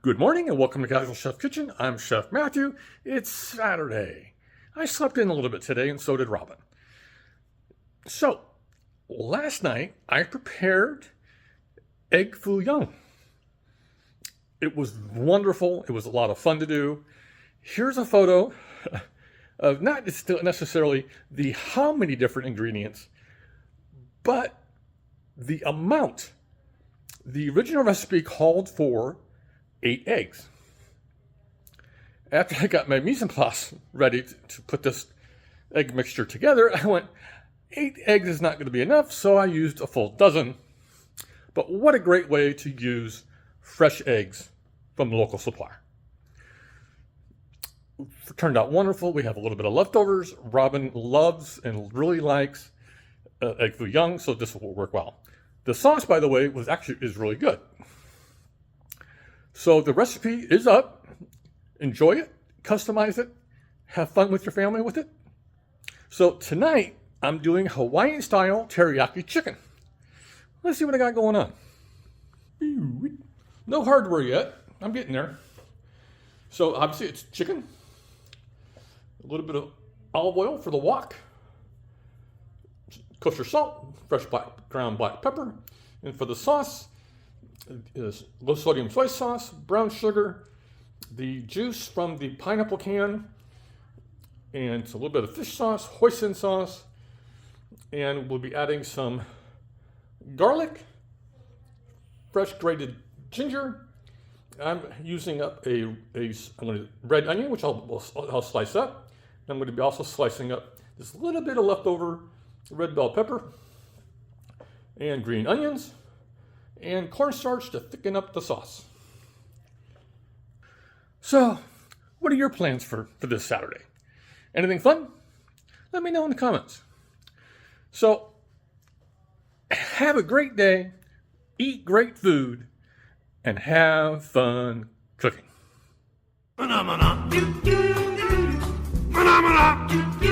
Good morning and welcome to Casual Chef Kitchen. I'm Chef Matthew. It's Saturday. I slept in a little bit today and so did Robin. So, last night I prepared egg foo young. It was wonderful. It was a lot of fun to do. Here's a photo of not necessarily the how many different ingredients, but the amount. The original recipe called for 8 eggs. After I got my mise en place ready to put this egg mixture together, I went, 8 eggs is not going to be enough, so I used a full dozen. But what a great way to use fresh eggs from the local supplier. It turned out wonderful. We have a little bit of leftovers. Robin loves and really likes egg foo young, so this will work well. The sauce, by the way, is really good. So the recipe is up. Enjoy it, customize it, have fun with your family with it. So tonight, I'm doing Hawaiian style teriyaki chicken. Let's see what I got going on. No hardware yet. I'm getting there. So obviously it's chicken, a little bit of olive oil for the wok, kosher salt, fresh ground black pepper, and for the sauce, is low sodium soy sauce, brown sugar, the juice from the pineapple can, and a little bit of fish sauce, hoisin sauce, and we'll be adding some garlic, fresh grated ginger. I'm using up a red onion, which I'll slice up. I'm going to be also slicing up this little bit of leftover red bell pepper and green onions and cornstarch to thicken up the sauce. So, what are your plans for this Saturday? Anything fun? Let me know in the comments. So, have a great day, eat great food, and have fun cooking. Phenomena. Phenomena.